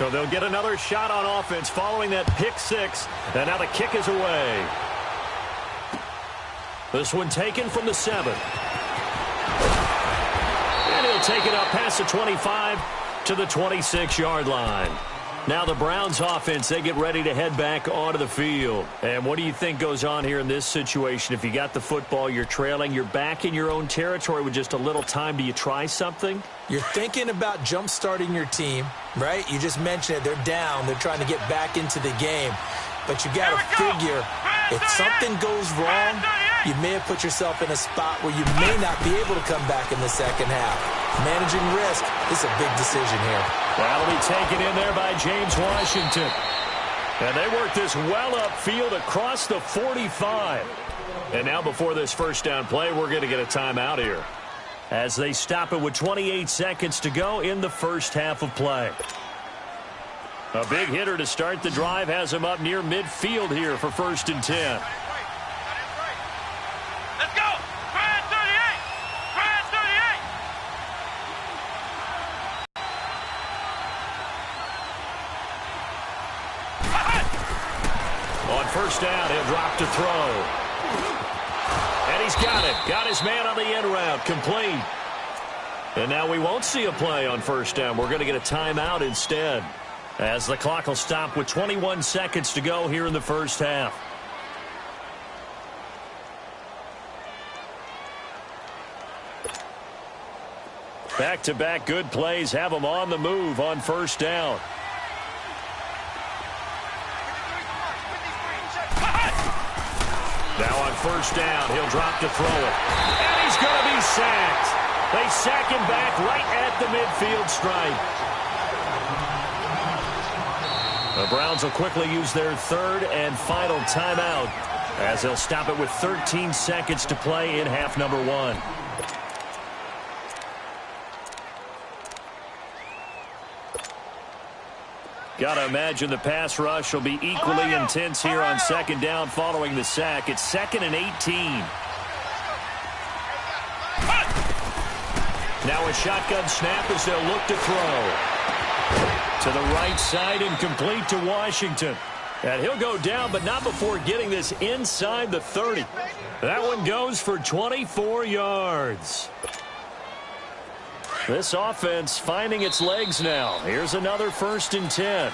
So they'll get another shot on offense following that pick six. And now the kick is away. This one taken from the 7. And he'll take it up past the 25 to the 26-yard line. Now the Browns offense, they get ready to head back onto the field. And what do you think goes on here in this situation? If you got the football, you're trailing, you're back in your own territory with just a little time. Do you try something? You're thinking about jump-starting your team, right? You just mentioned it. They're down. They're trying to get back into the game. But you got to figure if something goes wrong, you may have put yourself in a spot where you may not be able to come back in the second half. Managing risk is a big decision here. That'll be taken in there by James Washington. And they work this well upfield across the 45. And now before this first down play, we're going to get a timeout here, as they stop it with 28 seconds to go in the first half of play. A big hitter to start the drive has him up near midfield here for 1st and 10. Let's go! Brad 38! Brad 38! On first down, he'll drop to throw. And he's got it. Got his man on the end route. Complete. And now we won't see a play on first down. We're going to get a timeout instead, as the clock will stop with 21 seconds to go here in the first half. Back-to-back good plays have them on the move on first down. Now on first down, he'll drop to throw it. And he's going to be sacked. They sack him back right at the midfield stripe. The Browns will quickly use their third and final timeout, as they'll stop it with 13 seconds to play in half number 1. Got to imagine the pass rush will be equally intense here on second down following the sack. It's 2nd and 18. Now a shotgun snap as they'll look to throw. To the right side and complete to Washington. And he'll go down, but not before getting this inside the 30. That one goes for 24 yards. This offense finding its legs now. Here's another 1st and 10.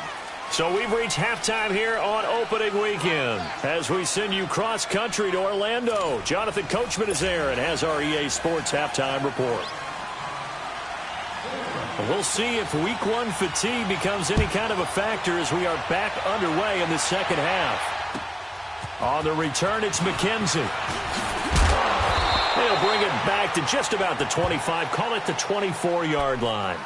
So we've reached halftime here on opening weekend, as we send you cross-country to Orlando. Jonathan Coachman is there and has our EA Sports halftime report. We'll see if week 1 fatigue becomes any kind of a factor as we are back underway in the second half. On the return, it's McKenzie. They'll bring it back to just about the 25, call it the 24-yard line.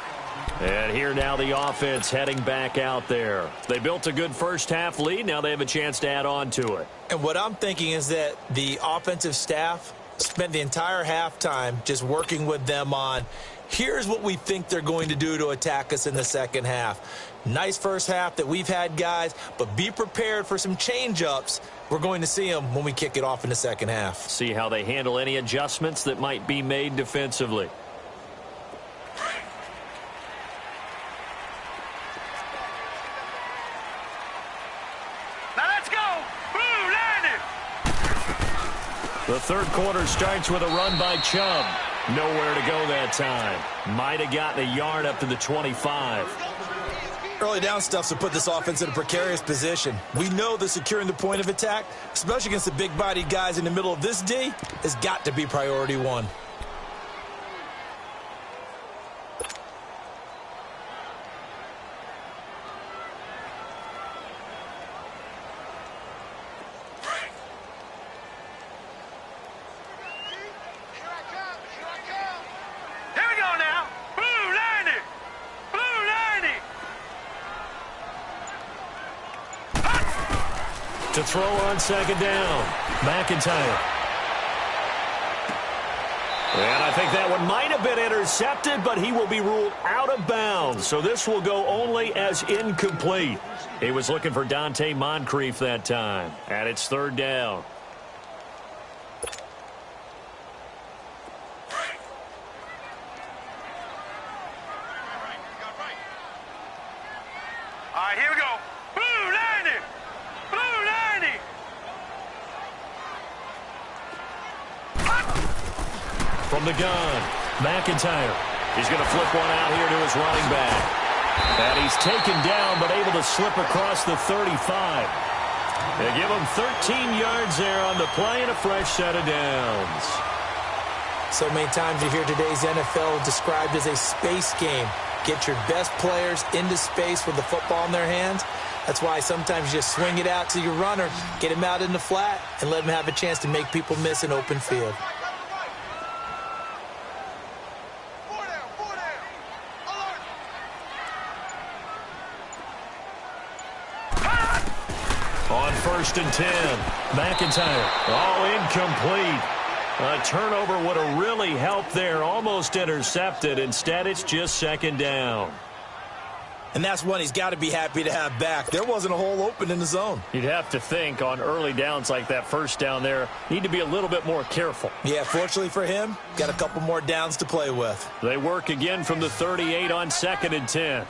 And here now the offense heading back out there. They built a good first half lead. Now they have a chance to add on to it. And what I'm thinking is that the offensive staff spent the entire halftime just working with them on, here's what we think they're going to do to attack us in the second half. Nice first half that we've had, guys, but be prepared for some change-ups. We're going to see them when we kick it off in the second half. See how they handle any adjustments that might be made defensively. Now let's go! Blue landed! The third quarter starts with a run by Chubb. Nowhere to go that time. Might have gotten a yard up to the 25. Early down stuff to put this offense in a precarious position. We know that securing the point of attack, especially against the big-bodied guys in the middle of this D, has got to be priority 1. Here we go now! Blue landed! Blue landed! To throw on second down. McIntyre. And I think that one might have been intercepted, but he will be ruled out of bounds. So this will go only as incomplete. He was looking for Dante Moncrief that time. And it's 3rd down. right, here we go. Blue 90. Blue 90. From the gun, McIntyre. He's going to flip one out here to his running back. And he's taken down, but able to slip across the 35. They give him 13 yards there on the play and a fresh set of downs. So many times you hear today's NFL described as a space game. Get your best players into space with the football in their hands. That's why sometimes you just swing it out to your runner, get him out in the flat, and let him have a chance to make people miss an open field. On 1st and 10, McIntyre. Oh, incomplete. A turnover would have really helped there. Almost intercepted. Instead, it's just 2nd down. And that's one he's got to be happy to have back. There wasn't a hole open in the zone. You'd have to think on early downs like that, 1st down there, need to be a little bit more careful. Yeah, fortunately for him, got a couple more downs to play with. They work again from the 38 on 2nd and 10.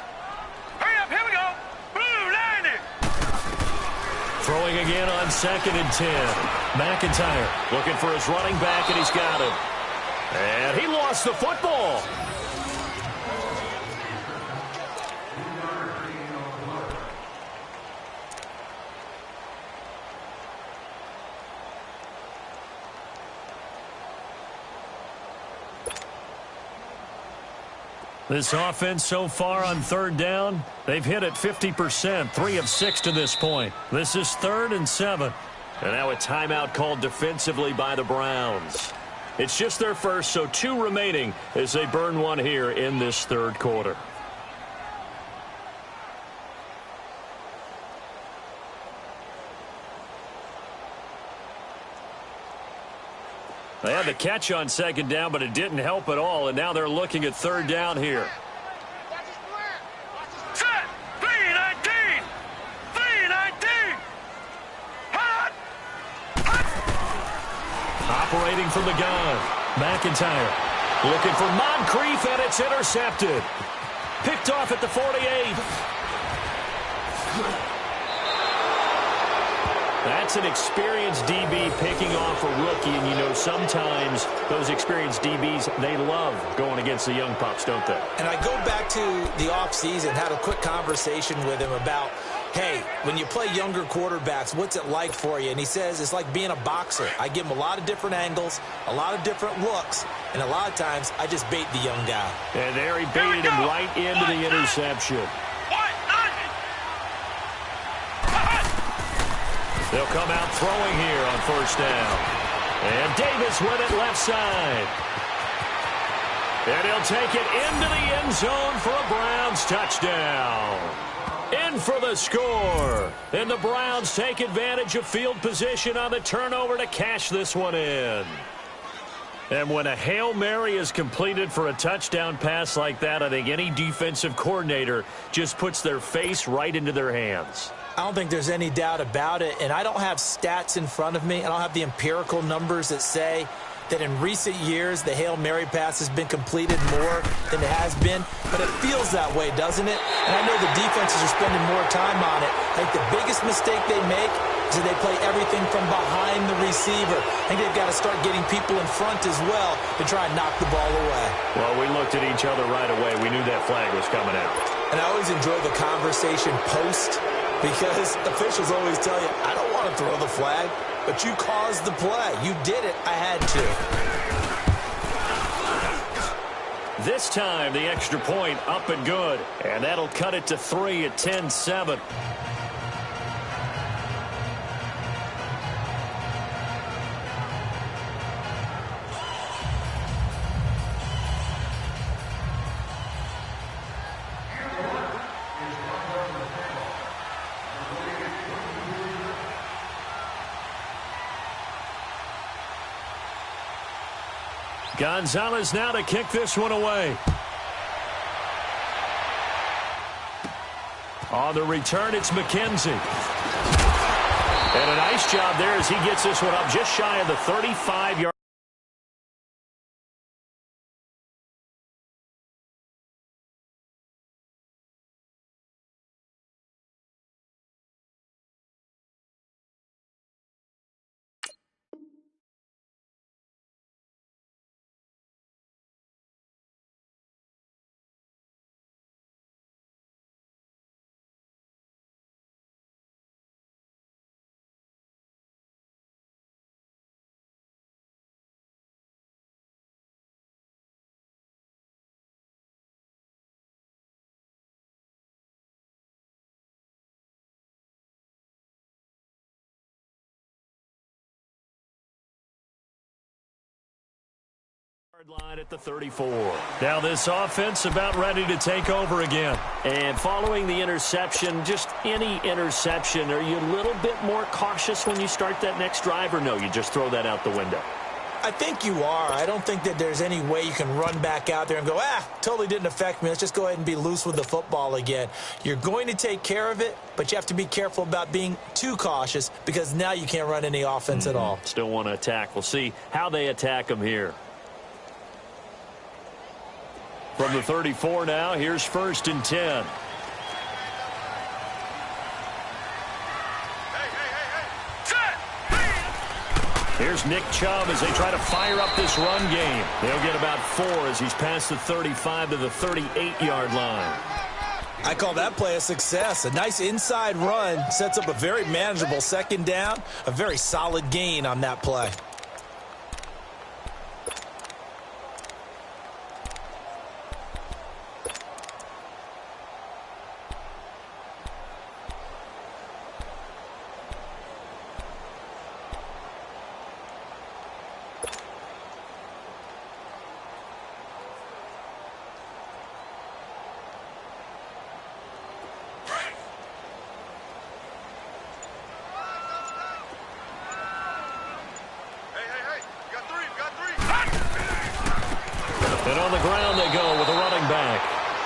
Hurry up, here we go. Blue 90. Throwing again on 2nd and 10. McIntyre looking for his running back, and he's got him. And he lost the football. This offense so far on 3rd down, they've hit it 50%, 3 of 6 to this point. This is 3rd and 7. And now a timeout called defensively by the Browns. It's just their first, so 2 remaining as they burn one here in this 3rd quarter. They had the catch on 2nd down, but it didn't help at all, and now they're looking at 3rd down here. Set. 319. 319. Hot. Operating from the gun, McIntyre looking for Moncrief, and it's intercepted. Picked off at the 48. That's an experienced DB picking off a rookie, and you know sometimes those experienced DBs, they love going against the young pups, don't they? And I go back to the offseason, had a quick conversation with him about, hey, when you play younger quarterbacks, what's it like for you? And he says it's like being a boxer. I give him a lot of different angles, a lot of different looks, and a lot of times I just bait the young guy. And there he baited him right into the interception. They'll come out throwing here on 1st down. And Davis with it left side. And he'll take it into the end zone for a Browns touchdown. In for the score. And the Browns take advantage of field position on the turnover to cash this one in. And when a Hail Mary is completed for a touchdown pass like that, I think any defensive coordinator just puts their face right into their hands. I don't think there's any doubt about it, and I don't have stats in front of me. I don't have the empirical numbers that say that in recent years the Hail Mary pass has been completed more than it has been, but it feels that way, doesn't it? And I know the defenses are spending more time on it. I think the biggest mistake they make is that they play everything from behind the receiver. I think they've got to start getting people in front as well to try and knock the ball away. Well, we looked at each other right away. We knew that flag was coming out. And I always enjoy the conversation post, because officials always tell you, I don't want to throw the flag, but you caused the play. You did it. I had to. This time, the extra point up and good. And that'll cut it to 3 at 10-7. Gonzalez now to kick this one away. On the return, it's McKenzie. And a nice job there as he gets this one up just shy of the 35-yard Line at the 34. Now this offense about ready to take over again. And following the interception, just any interception, are you a little bit more cautious when you start that next drive, or no, you just throw that out the window? I think you are. I don't think that there's any way you can run back out there and go, totally didn't affect me. Let's just go ahead and be loose with the football again. You're going to take care of it, but you have to be careful about being too cautious because now you can't run any offense at all. Still want to attack. We'll see how they attack them here. From the 34 now, here's 1st and 10. Here's Nick Chubb as they try to fire up this run game. They'll get about 4 as he's past the 35 to the 38-yard line. I call that play a success. A nice inside run sets up a very manageable 2nd down, a very solid gain on that play. And on the ground they go with a running back.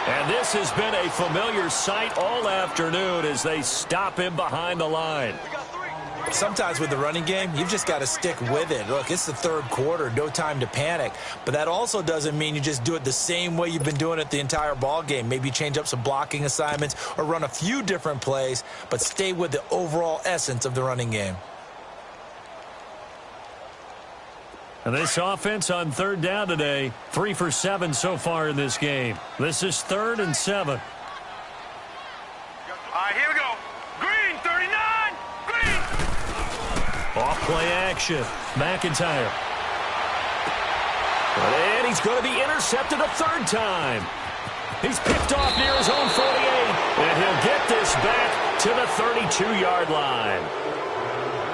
And this has been a familiar sight all afternoon as they stop him behind the line. Sometimes with the running game, you've just got to stick with it. Look, it's the 3rd quarter, no time to panic. But that also doesn't mean you just do it the same way you've been doing it the entire ball game. Maybe change up some blocking assignments or run a few different plays, but stay with the overall essence of the running game. And this offense on 3rd down today, 3 for 7 so far in this game. This is 3rd and 7. All right, here we go. Green, 39, green. Off play action. McIntyre. And he's going to be intercepted a 3rd time. He's picked off near his own 48. And he'll get this back to the 32-yard line.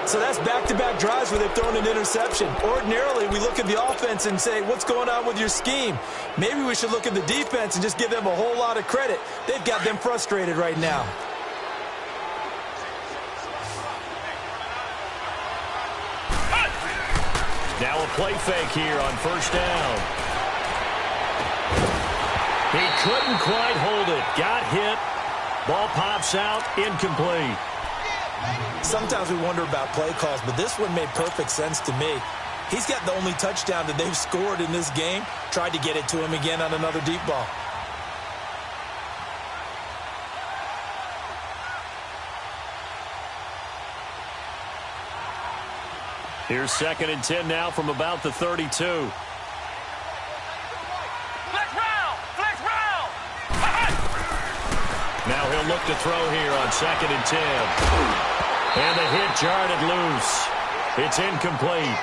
So that's back-to-back drives where they've thrown an interception. Ordinarily, we look at the offense and say, what's going on with your scheme? Maybe we should look at the defense and just give them a whole lot of credit. They've got them frustrated right now. Now a play fake here on 1st down. He couldn't quite hold it. Got hit. Ball pops out. Incomplete. Sometimes we wonder about play calls, but this one made perfect sense to me. He's got the only touchdown that they've scored in this game. Tried to get it to him again on another deep ball. Here's 2nd and 10 now from about the 32. Flex round, flex round. Now he'll look to throw here on 2nd and 10. And the hit jarred it loose. It's incomplete.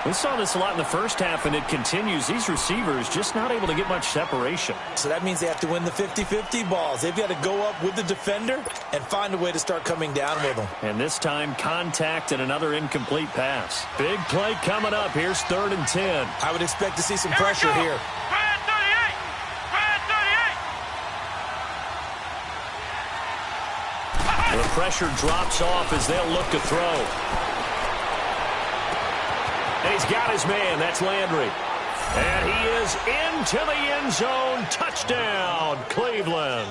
We saw this a lot in the first half, and it continues. These receivers just not able to get much separation. So that means they have to win the 50-50 balls. They've got to go up with the defender and find a way to start coming down with them. And this time, contact and another incomplete pass. Big play coming up. Here's 3rd and 10. I would expect to see some pressure here. Brad 38, Brad 38. The pressure drops off as they'll look to throw. And he's got his man. That's Landry. And he is into the end zone. Touchdown, Cleveland.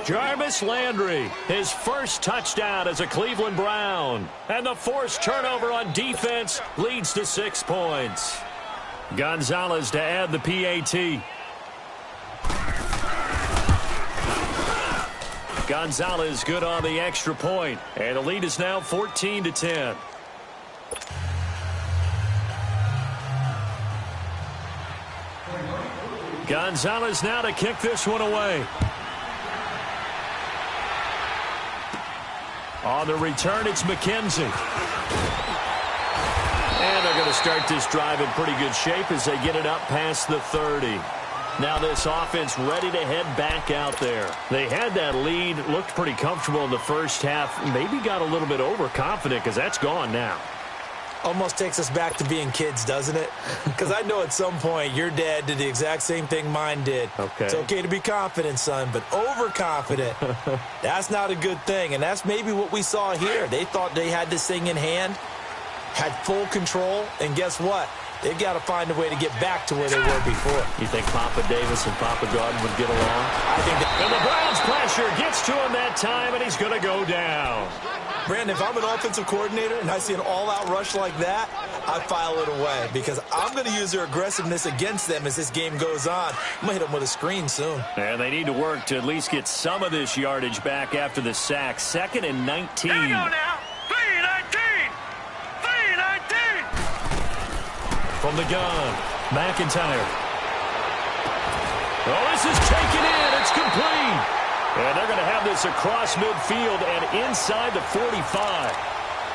Jarvis Landry, his first touchdown as a Cleveland Brown. And the forced turnover on defense leads to 6 points. Gonzalez to add the PAT. Gonzalez good on the extra point. And the lead is now 14-10. Gonzalez now to kick this one away. On the return, it's McKenzie. And they're going to start this drive in pretty good shape as they get it up past the 30. Now this offense ready to head back out there. They had that lead, looked pretty comfortable in the first half. Maybe got a little bit overconfident because that's gone now. Almost takes us back to being kids, doesn't it? Because I know at some point your dad did the exact same thing mine did. Okay. It's okay to be confident, son, but overconfident, that's not a good thing. And that's maybe what we saw here. They thought they had this thing in hand, had full control, and guess what? They've got to find a way to get back to where they were before. You think Papa Davis and Papa Gordon would get along? I think that. And the Browns pressure gets to him that time, and he's going to go down. Brandon, if I'm an offensive coordinator and I see an all-out rush like that, I file it away because I'm going to use their aggressiveness against them as this game goes on. I'm going to hit them with a screen soon. And they need to work to at least get some of this yardage back after the sack. 2nd and 19. Here we go now. 3-19. 3-19. From the gun, McIntyre. Oh, this is taken in. It's complete. And they're going to have this across midfield and inside the 45.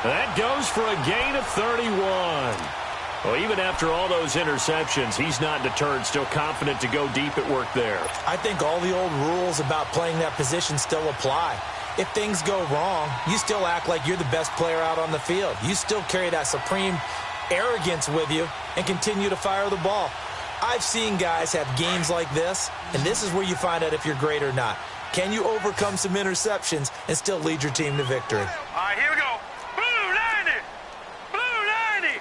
That goes for a gain of 31. Well, even after all those interceptions, he's not deterred, still confident to go deep at work there. I think all the old rules about playing that position still apply. If things go wrong, you still act like you're the best player out on the field. You still carry that supreme arrogance with you and continue to fire the ball. I've seen guys have games like this, and this is where you find out if you're great or not. Can you overcome some interceptions and still lead your team to victory? All right, here we go. Blue 90. Blue 90.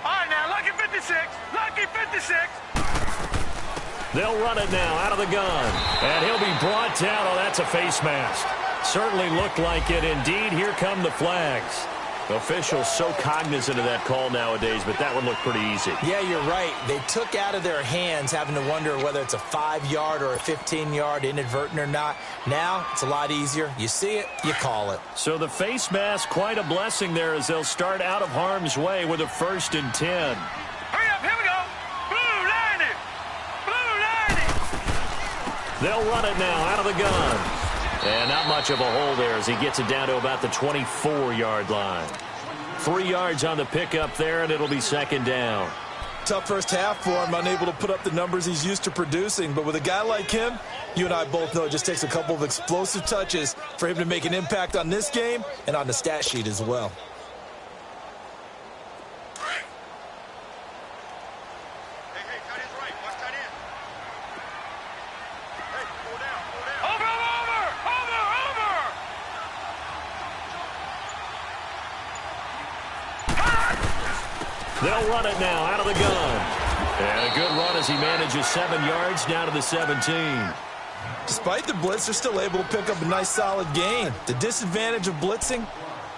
All right, now, lucky 56. Lucky 56. They'll run it now out of the gun. And he'll be brought down. Oh, that's a face mask. Certainly looked like it. Indeed, here come the flags. Officials so cognizant of that call nowadays, but that one looked pretty easy. Yeah, you're right. They took out of their hands having to wonder whether it's a 5-yard or a 15-yard inadvertent or not. Now, it's a lot easier. You see it, you call it. So the face mask, quite a blessing there as they'll start out of harm's way with a 1st and 10. Hurry up, here we go. Blue 90. Blue 90. They'll run it now out of the gun. And not much of a hole there as he gets it down to about the 24-yard line. 3 yards on the pickup there, and it'll be 2nd down. Tough first half for him, unable to put up the numbers he's used to producing. But with a guy like him, you and I both know it just takes a couple of explosive touches for him to make an impact on this game and on the stat sheet as well. They'll run it now out of the gun. And a good run as he manages 7 yards down to the 17. Despite the blitz, they're still able to pick up a nice solid gain. The disadvantage of blitzing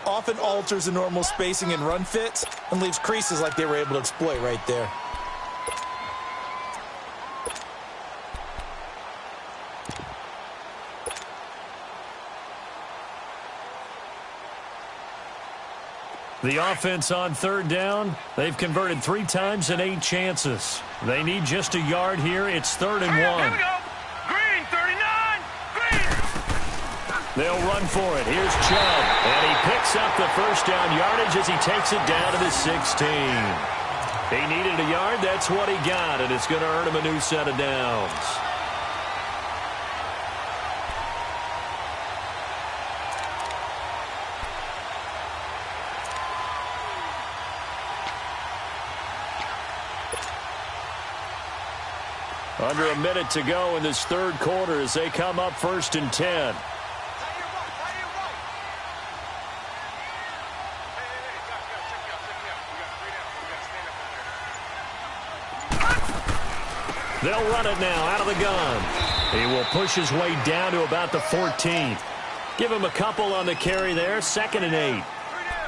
often alters the normal spacing and run fits and leaves creases like they were able to exploit right there. The offense on 3rd down, they've converted 3 times in 8 chances. They need just a yard here. It's 3rd and 1. Here we go. Green 39. Green. They'll run for it. Here's Chubb. And he picks up the 1st down yardage as he takes it down to the 16. He needed a yard. That's what he got, and it's going to earn him a new set of downs. Under a minute to go in this 3rd quarter as they come up 1st and 10. They'll run it now out of the gun. He will push his way down to about the 14th. Give him a couple on the carry there. 2nd and 8.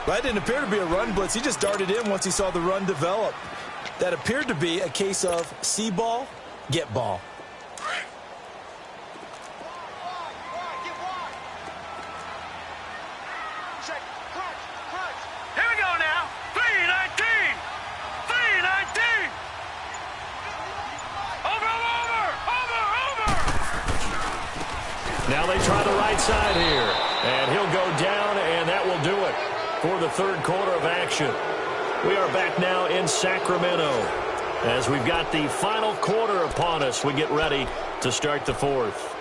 That didn't appear to be a run blitz. He just darted in once he saw the run develop. That appeared to be a case of see ball, get ball. Here we go now. 3-19. 3-19. Over. Now they try the right side here. And he'll go down, and that will do it for the 3rd quarter of action. We are back now in Sacramento as we've got the final quarter upon us. We get ready to start the 4th.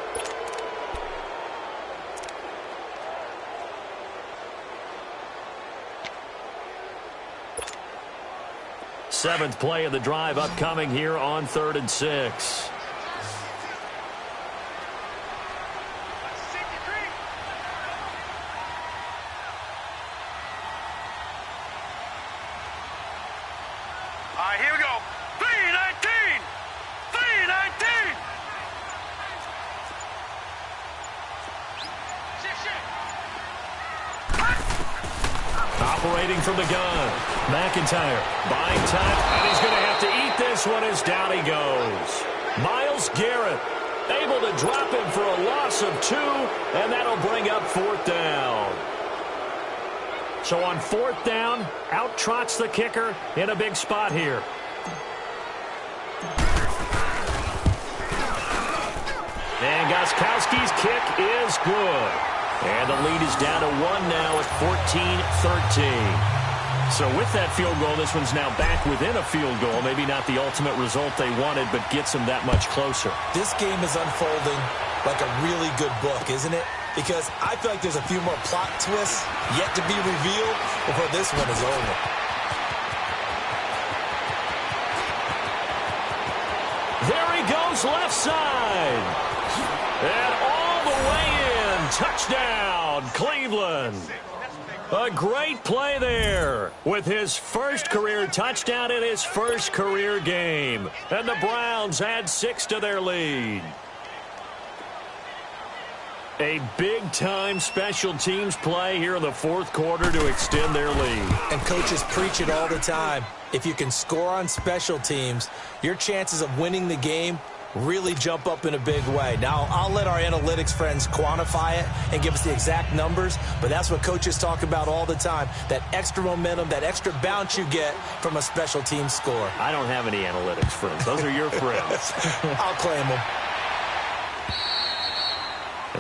Seventh play of the drive upcoming here on 3rd and 6. All right, here we go. 319! 319! Operating from the gun. McIntyre buying time, and he's going to have to eat this one as down he goes. Myles Garrett able to drop him for a loss of 2, and that'll bring up 4th down. So on 4th down, out trots the kicker in a big spot here. And Gostkowski's kick is good. And the lead is down to 1 now at 14-13. So with that field goal, this one's now back within a field goal. Maybe not the ultimate result they wanted, but gets them that much closer. This game is unfolding like a really good book, isn't it? Because I feel like there's a few more plot twists yet to be revealed before this one is over. There he goes, left side. And all the way in. Touchdown, Cleveland. A great play there with his first career touchdown in his first career game. And the Browns add 6 to their lead. A big-time special teams play here in the 4th quarter to extend their lead. And coaches preach it all the time. If you can score on special teams, your chances of winning the game really jump up in a big way. Now, I'll let our analytics friends quantify it and give us the exact numbers, but that's what coaches talk about all the time, that extra momentum, that extra bounce you get from a special team score. I don't have any analytics friends. Those are your friends. I'll claim them.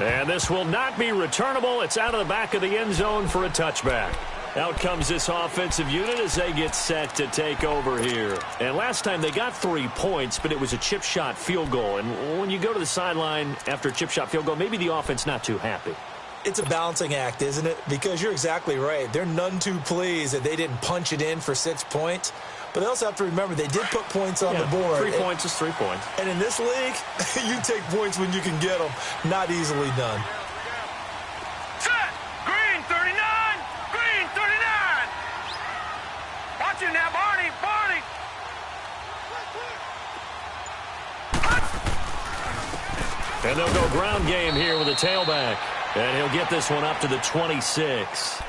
And this will not be returnable. It's out of the back of the end zone for a touchback. Out comes this offensive unit as they get set to take over here. And last time they got 3 points, but it was a chip shot field goal. And when you go to the sideline after a chip shot field goal, maybe the offense not too happy. It's a balancing act, isn't it? Because you're exactly right. They're none too pleased that they didn't punch it in for 6 points. But they also have to remember they did put points on the board. 3 points is 3 points. And in this league, you take points when you can get them. Not easily done. Set! Green 39! Green 39! Watch it now, Barney! Barney! And they'll go ground game here with a tailback. And he'll get this one up to the 26.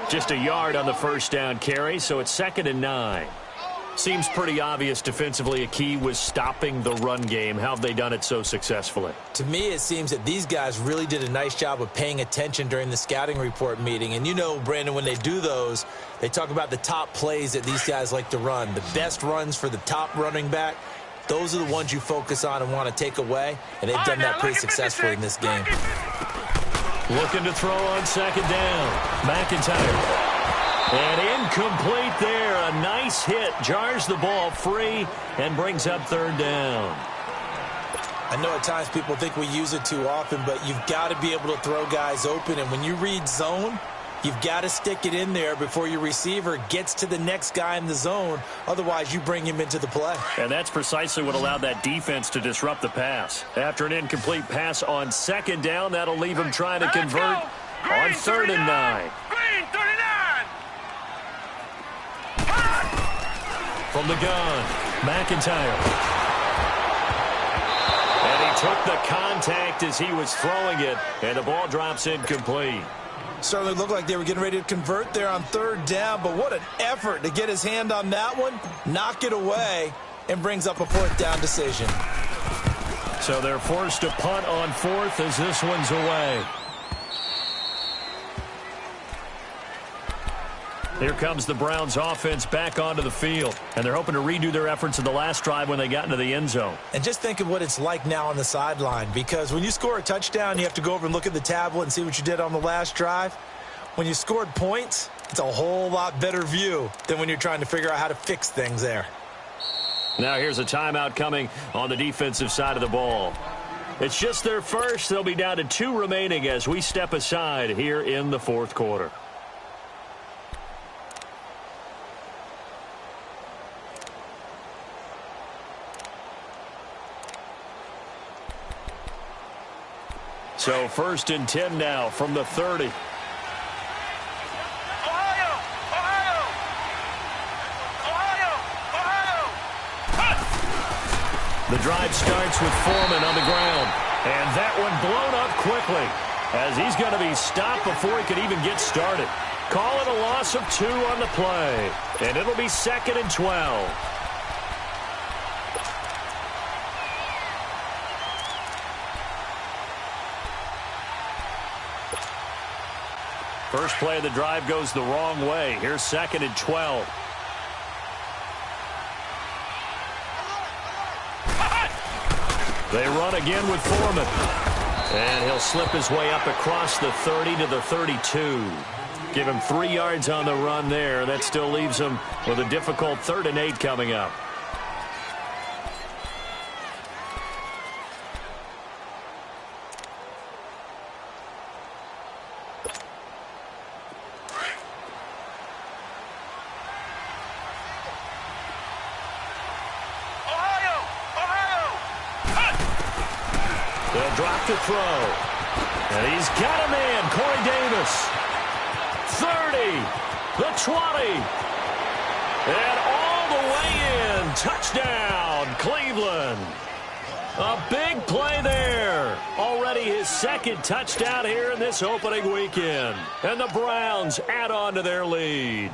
Just a yard on the first down carry, so it's 2nd and 9. Seems pretty obvious defensively a key was stopping the run game. How have they done it so successfully? To me, it seems that these guys really did a nice job of paying attention during the scouting report meeting. And you know, Brandon, when they do those, they talk about the top plays that these guys like to run. The best runs for the top running back, those are the ones you focus on and want to take away. And they've done that pretty successfully in this game. Looking to throw on 2nd down. McIntyre. And incomplete there. A nice hit. Jars the ball free and brings up 3rd down. I know at times people think we use it too often, but you've got to be able to throw guys open. And when you read zone, you've got to stick it in there before your receiver gets to the next guy in the zone. Otherwise, you bring him into the play. And that's precisely what allowed that defense to disrupt the pass. After an incomplete pass on 2nd down, that'll leave him trying to convert on 3rd and 9. Green 39! From the gun, McIntyre. And he took the contact as he was throwing it, and the ball drops incomplete. Certainly looked like they were getting ready to convert there on 3rd down, but what an effort to get his hand on that one, knock it away, and brings up a 4th down decision. So they're forced to punt on 4th as this one's away. Here comes the Browns offense back onto the field, and they're hoping to redo their efforts in the last drive when they got into the end zone. And just think of what it's like now on the sideline, because when you score a touchdown, you have to go over and look at the tablet and see what you did on the last drive. When you scored points, it's a whole lot better view than when you're trying to figure out how to fix things there. Now here's a timeout coming on the defensive side of the ball. It's just their first. They'll be down to 2 remaining as we step aside here in the 4th quarter. So 1st and 10 now from the 30. Ohio! Ohio! Ohio! Ohio! The drive starts with Foreman on the ground. And that one blown up quickly as he's going to be stopped before he could even get started. Call it a loss of 2 on the play. And it'll be 2nd and 12. First play of the drive goes the wrong way. Here's 2nd and 12. They run again with Foreman. And he'll slip his way up across the 30 to the 32. Give him 3 yards on the run there. That still leaves him with a difficult 3rd and 8 coming up. They'll drop to throw. And he's got a man, Corey Davis. 30, the 20. And all the way in. Touchdown, Cleveland. A big play there. Already his 2nd touchdown here in this opening weekend. And the Browns add on to their lead.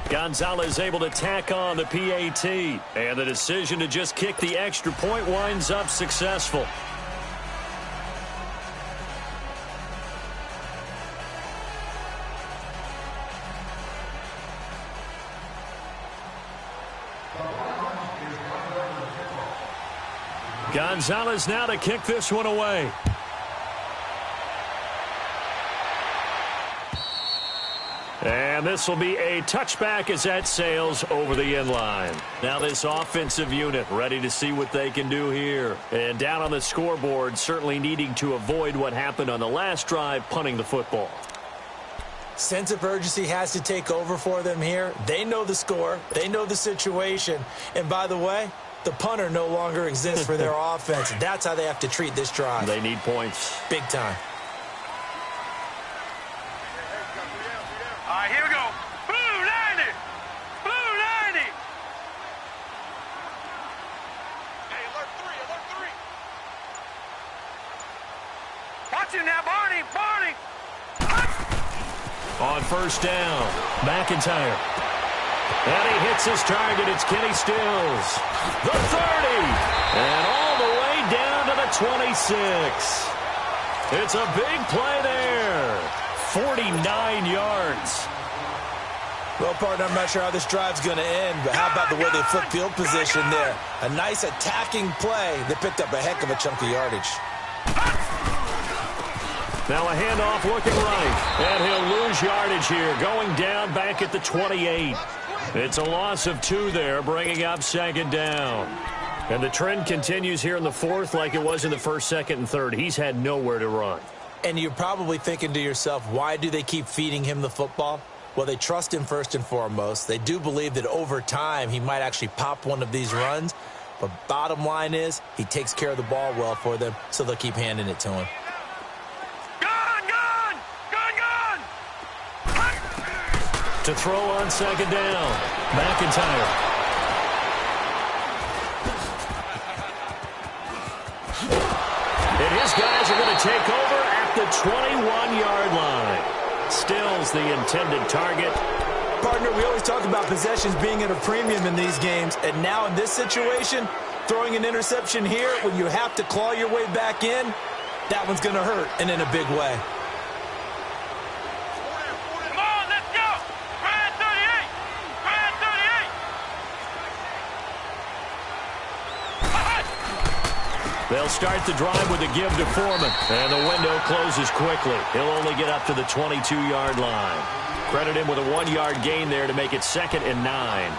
Gonzalez able to tack on the PAT. And the decision to just kick the extra point winds up successful. Gonzalez now to kick this one away. And this will be a touchback as that sails over the end line. Now this offensive unit ready to see what they can do here. And down on the scoreboard, certainly needing to avoid what happened on the last drive, punting the football. Sense of urgency has to take over for them here. They know the score. They know the situation. And by the way, the punter no longer exists for their offense. That's how they have to treat this drive. They need points. Big time. All right, here we go. Blue 90! Blue 90! Hey, alert 3, alert 3. Watch him now, Barney, Barney! On 1st down, McIntyre. And he hits his target. It's Kenny Stills. The 30. And all the way down to the 26. It's a big play there. 49 yards. Well, partner, I'm not sure how this drive's going to end, but how about the way they flip field position there? A nice attacking play that picked up a heck of a chunk of yardage. Now a handoff looking right. And he'll lose yardage here, going down back at the 28. It's a loss of 2 there, bringing up 2nd down. And the trend continues here in the 4th like it was in the 1st, 2nd, and 3rd. He's had nowhere to run. And you're probably thinking to yourself, why do they keep feeding him the football? Well, they trust him first and foremost. They do believe that over time he might actually pop one of these runs. But bottom line is he takes care of the ball well for them, so they'll keep handing it to him. To throw on 2nd down, McIntyre. And his guys are going to take over at the 21-yard line. Stills the intended target. Partner, we always talk about possessions being at a premium in these games, and now in this situation, throwing an interception here when you have to claw your way back in, that one's going to hurt, and in a big way. They'll start the drive with a give to Foreman. And the window closes quickly. He'll only get up to the 22-yard line. Credit him with a 1-yard gain there to make it 2nd and 9.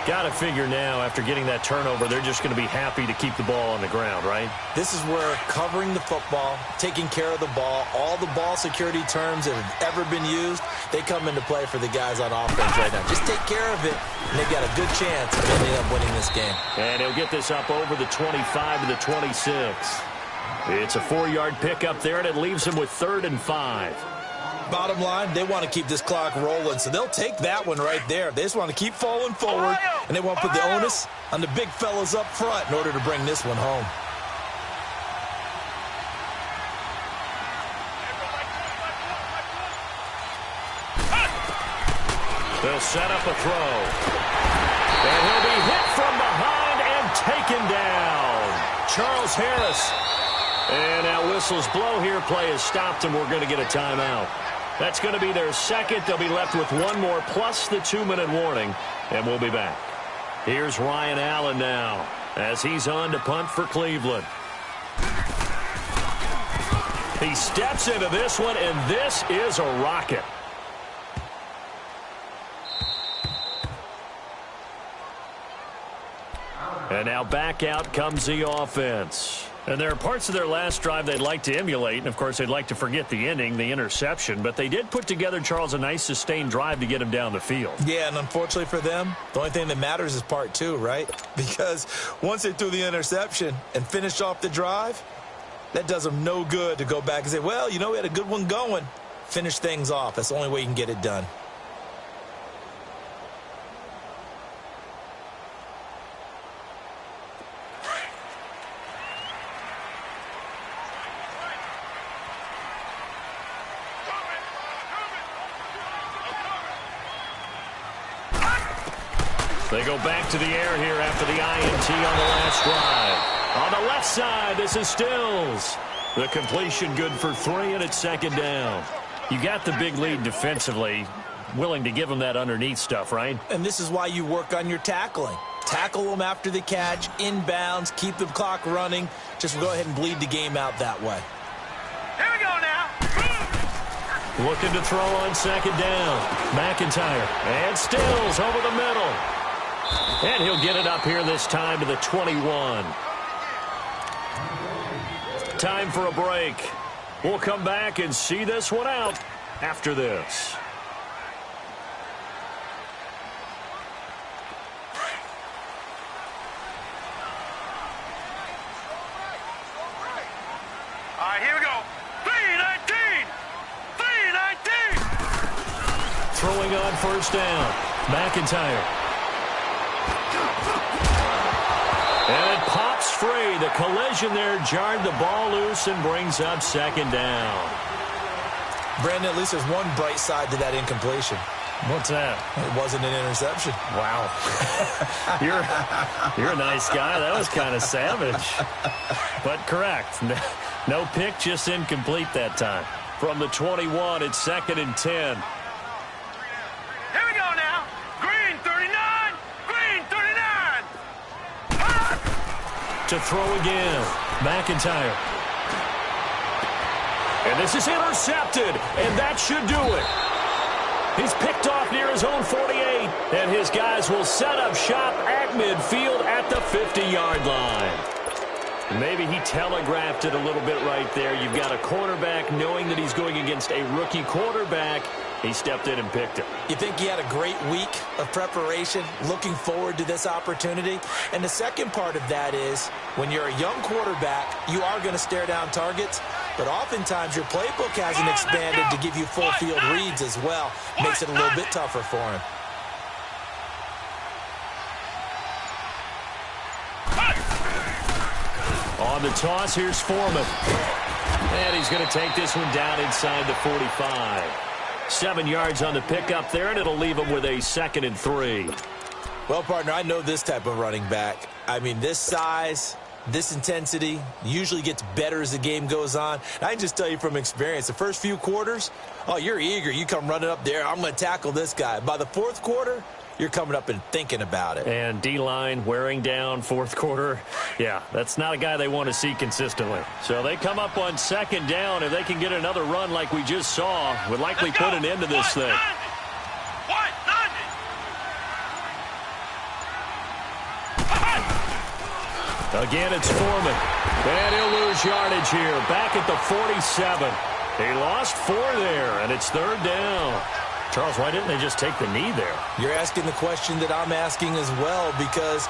Got to figure now, after getting that turnover, they're just going to be happy to keep the ball on the ground, right? This is where covering the football, taking care of the ball, all the ball security terms that have ever been used, they come into play for the guys on offense right now. Just take care of it, and they've got a good chance of ending up winning this game. And he'll get this up over the 25 to the 26. It's a 4-yard pickup there, and it leaves him with 3rd and 5. Bottom line, they want to keep this clock rolling, so they'll take that one right there. They just want to keep falling forward, and they want to put the onus on the big fellas up front in order to bring this one home. They'll set up a throw. And he'll be hit from behind and taken down. Charles Harris. And now whistles blow here. Play is stopped, and we're going to get a timeout. That's going to be their second. They'll be left with one more plus the 2-minute warning, and we'll be back. Here's Ryan Allen now as he's on to punt for Cleveland. He steps into this one, and this is a rocket. And now back out comes the offense. And there are parts of their last drive they'd like to emulate, and, of course, they'd like to forget the ending, the interception. But they did put together, Charles, a nice sustained drive to get him down the field. Yeah, and unfortunately for them, the only thing that matters is part 2, right? Because once they threw the interception and finished off the drive, that does them no good to go back and say, well, you know, we had a good one going. Finish things off. That's the only way you can get it done. They go back to the air here after the INT on the last drive. On the left side, this is Stills. The completion good for 3, and it's 2nd down. You got the big lead defensively, willing to give them that underneath stuff, right? And this is why you work on your tackling. Tackle them after the catch, inbounds, keep the clock running. Just go ahead and bleed the game out that way. Here we go now. Looking to throw on 2nd down. McIntyre and Stills over the middle. And he'll get it up here this time to the 21. Time for a break. We'll come back and see this one out after this. All right, here we go. 319. 319. Throwing on 1st down. McIntyre. And it pops free. The collision there jarred the ball loose and brings up 2nd down. Brandon, at least there's one bright side to that incompletion. What's that? It wasn't an interception. Wow. You're a nice guy. That was kind of savage. But correct. No pick, just incomplete that time. From the 21, it's 2nd and 10. Here we go now. Green 39. Green 39. To throw again. McIntyre. And this is intercepted, and that should do it. He's picked off near his own 48, and his guys will set up shop at midfield at the 50-yard line. Maybe he telegraphed it a little bit right there. You've got a quarterback knowing that he's going against a rookie quarterback. He stepped in and picked it. You think he had a great week of preparation, looking forward to this opportunity? And the second part of that is, when you're a young quarterback, you are going to stare down targets, but oftentimes your playbook hasn't expanded to give you full field reads as well. Makes it a little bit tougher for him. On the toss, here's Foreman. And he's going to take this one down inside the 45. 7 yards on the pickup there, and it'll leave him with a 2nd and 3. Well, partner, I know this type of running back. I mean, this size, this intensity usually gets better as the game goes on. And I can just tell you from experience, the first few quarters, oh, you're eager. You come running up there, I'm going to tackle this guy. By the 4th quarter, you're coming up and thinking about it. And D-line wearing down 4th quarter. Yeah, that's not a guy they want to see consistently. So they come up on 2nd down. If they can get another run like we just saw, would likely put an end to this thing. Again, it's Foreman. And he'll lose yardage here. Back at the 47. He lost 4 there, and it's 3rd down. Charles, why didn't they just take the knee there? You're asking the question that I'm asking as well, because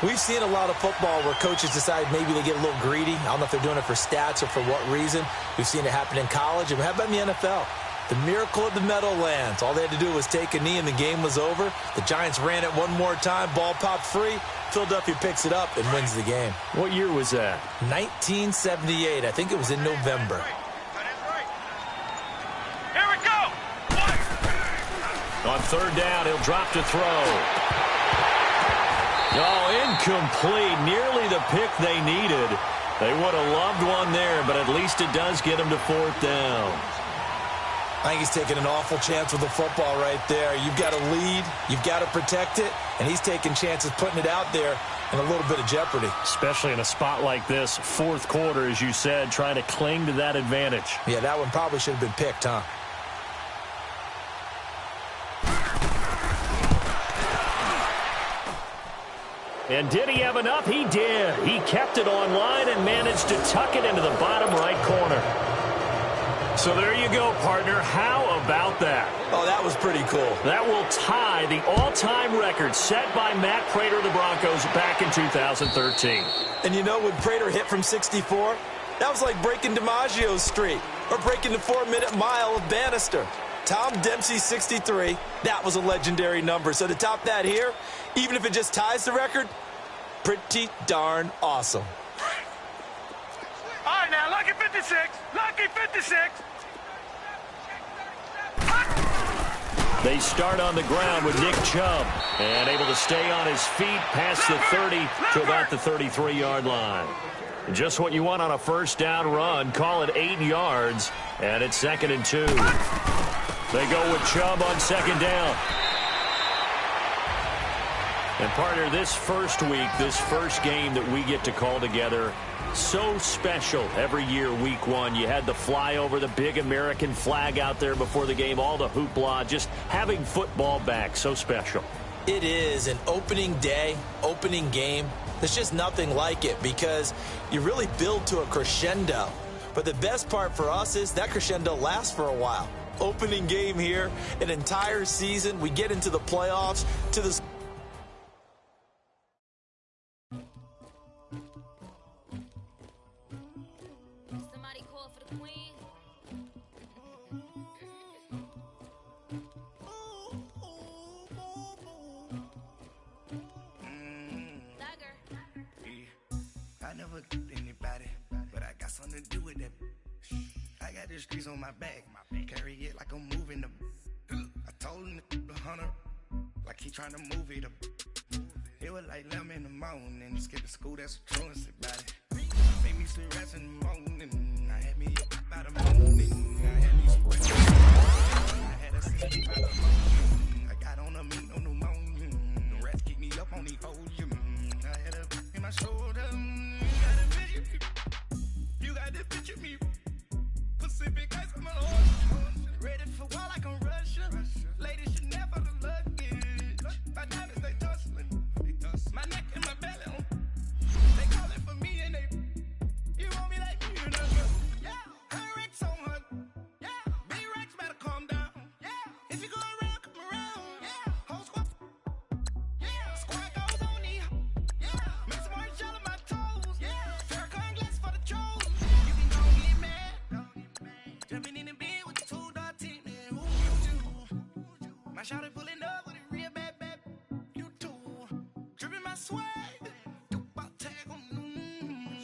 we've seen a lot of football where coaches decide maybe they get a little greedy. I don't know if they're doing it for stats or for what reason. We've seen it happen in college. And how about in the NFL? The miracle of the Meadowlands. All they had to do was take a knee and the game was over. The Giants ran it one more time. Ball popped free. Philadelphia picks it up and wins the game. What year was that? 1978. I think it was in November. Here we go. On 3rd down, he'll drop to throw. Oh, incomplete. Nearly the pick they needed. They would have loved one there, but at least it does get him to 4th down. I think he's taking an awful chance with the football right there. You've got to lead. You've got to protect it. And he's taking chances putting it out there in a little bit of jeopardy. Especially in a spot like this, 4th quarter, as you said, trying to cling to that advantage. Yeah, that one probably should have been picked, huh? And did he have enough? He did. He kept it online and managed to tuck it into the bottom right corner. So there you go, partner. How about that? Oh, that was pretty cool. That will tie the all-time record set by Matt Prater of the Broncos back in 2013. And you know, when Prater hit from 64, that was like breaking DiMaggio's streak or breaking the 4-minute mile of Bannister. Tom Dempsey, 63. That was a legendary number. So to top that here, even if it just ties the record, pretty darn awesome. All right, now, lucky 56. Lucky 56. They start on the ground with Nick Chubb. And able to stay on his feet past the 30 to about the 33-yard line. Just what you want on a 1st down run. Call it 8 yards. And it's 2nd and 2. They go with Chubb on 2nd down. And partner, this first week, this first game that we get to call together, so special every year, week 1. You had the flyover, the big American flag out there before the game, all the hoopla, just having football back, so special. It is an opening day, opening game. There's just nothing like it because you really build to a crescendo. But the best part for us is that crescendo lasts for a while. Opening game here, an entire season. We get into the playoffs, to the... Somebody call for the queen. I never anybody, but I got something to do with that. I got the streets on my back, carry it like I'm moving them. I told him the hunter, like he trying to move it up. It was like 11 in the morning, skipping school, that's a truancy about it. Made me sleep rest in the morning, I had me up by the morning. I had me sweating, I had a sleep by the morning. I got on a meat on the morning, the rats keep me up on the volume. I had a in my shoulder, you got to picture me. Pacific ice on my ocean, ready for war like I'm Russia. Ladies should never the luggage. My diamonds they tussling, my neck and my belly on. They calling for me and they, you want me like you know? Yeah, her Rex on her. Yeah, big Rex better calm down. Yeah, if you go around, come around. Yeah, whole squad. Yeah, squad goes on me. Yeah, make some orange gel on my toes. Yeah, Farrakhan glass for the trolls. You can go get mad. Jumping in the bed with the 2.10 and who you? My shawty pulling up with a real bad. You too. Dripping my swag. Do about tag on.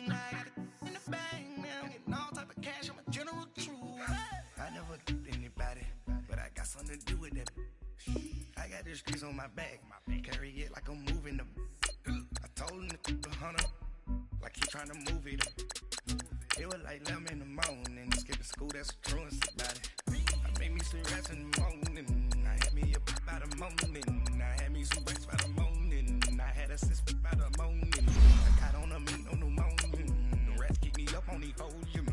I got it in the bag now. Getting all type of cash. I'm a general true. I never anybody, but I got something to do with that. I got the streets on my back. Carry it like I'm moving them. I told him the hunter, like he trying to move it up. It was like 11 in the morning, skipping school, that's a truancy about it. I made me sleep rest in the morning, I had me up by the morning. I had me some rest by the morning, I had a sis by the morning. I got on a meat on the morning, the rats keep me up on the volume.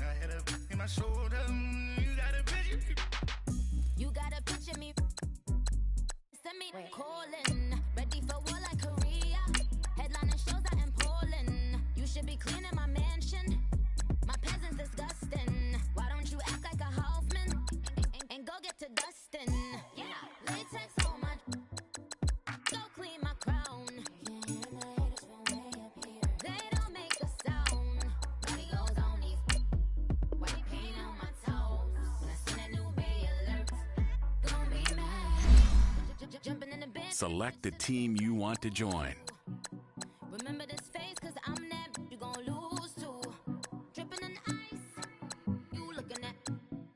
I had a in my shoulder, you got a picture me. You gotta picture me. Send me calling. Ready for war like Korea. Headlining shows out in Poland. text on my. Go clean my crown. They don't make a sound. Money goes on these. White paint on my toes. When I send a new bay alert, don't be mad. Jumping in the bed. Select the team you want to join. Remember this face, cause I'm that you gon' lose too. Dripping in ice. You looking at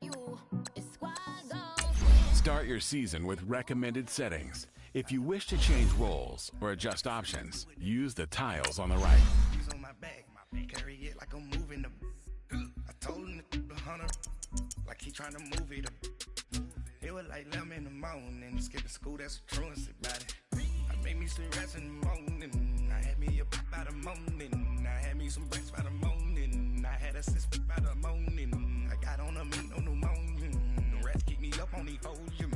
you. It's squad goals. Start your season with recommended settings. If you wish to change roles or adjust options, use the tiles on the right. He's on my back, carry it like I'm moving the. I told him to 100, like he trying to move it up. It was like 11 in the morning, skipping school, that's a truancy about it. I made me some rest in the morning, I had me up by the morning, I had me some breaks by the morning, I had a sister by the morning, I got on a meat, no pneumonia, the rest keep me up on the podium,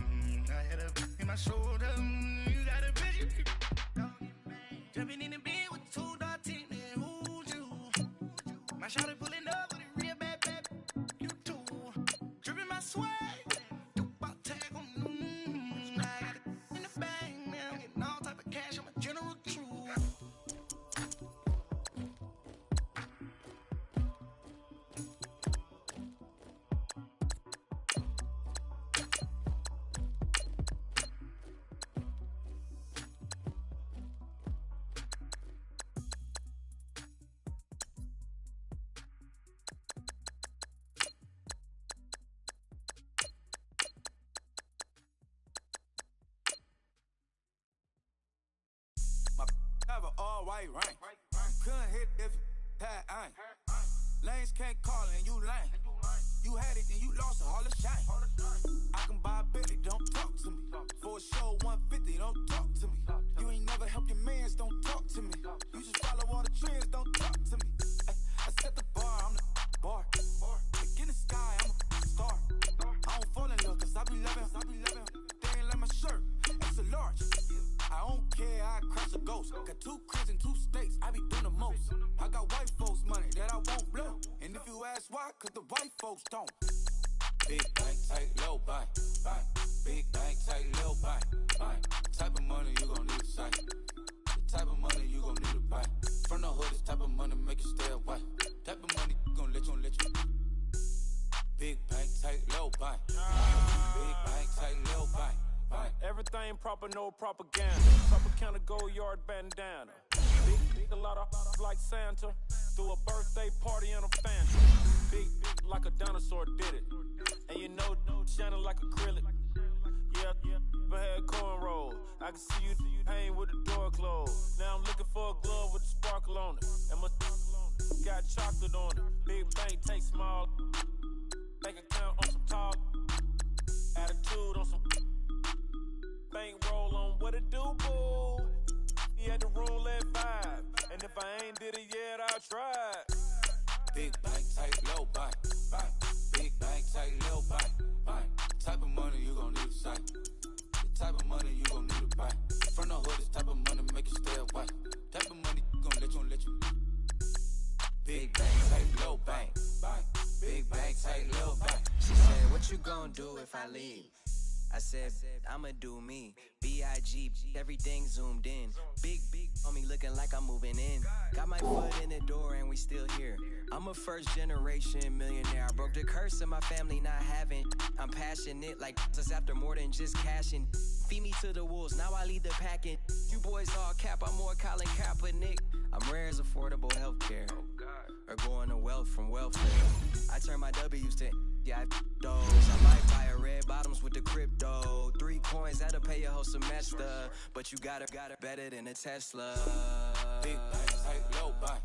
I had a in my shoulder, you got a bitch, jumping in the bed with 2 dots in it, who's you? My shawty pulling up with a real bad, you too, dripping my swag. All white rank. Couldn't hit if it had ain't. Lanes can't call and you lame. You had it and you lost it, all the shame. I can buy a Billy, don't talk to me. For a show 150, don't talk to me. You ain't never help your mans, don't talk to me. You just follow all the trends, don't talk to me. I set the bar, I'm the bar. Like in the sky, I'm a star. I don't fall in love, cause I be loving. They ain't like my shirt, it's a large. I don't care, I crash a ghost. Got 2 cribs in 2 states, I be doing the most. I got white folks money that I won't blow. And if you ask why, cause the white folks don't. Big bank, tight, low buy. Big bank, tight, low buy. Type of money you gon' need to sight. The type of money you gon' need to buy. From the hood, this type of money make you stay away. Type of money gon' let you. Big bank, tight, low buy. Big bank, tight, low buy. Everything proper, no propaganda. Tropicana gold yard bandana. Big, a lot of like Santa. Threw a birthday party in a phantom. Big like a dinosaur did it. And you know, shining like acrylic. Yeah, but had cornrows. I can see you hang with the door closed. Now I'm looking for a glove with a sparkle on it. And my got chocolate on it. Big bank, take small. Bank account on some tall. Attitude on some. Bankroll on what it do, boo. He had the roulette vibe. And if I ain't did it yet, I'll try. Big bank, tight, low buy. Big bank, tight, low buy. Type of money you gon' need to sight. The type of money you gon' need to buy. From the hood, this type of money make you stay away. Type of money gon' let you. Big bank, tight, low buy. Big bank, tight, low buy. She said, what you gon' do if I leave? I said, I'ma do me. B.I.G. Everything zoomed in. Big on me looking like I'm moving in. Got my foot in the door and we still here. I'm a first generation millionaire. I broke the curse of my family not having. I'm passionate like just after more than just cashing. Feed me to the wolves, now I lead the packing. You boys all cap, I'm more Colin Kaepernick. I'm rare as affordable healthcare. Or going to wealth from welfare. I turn my W's to those. I might buy a red bottoms with the crypto. 3 coins that'll pay your whole semester. But you got it better than a Tesla. Big bank, tight, low buy.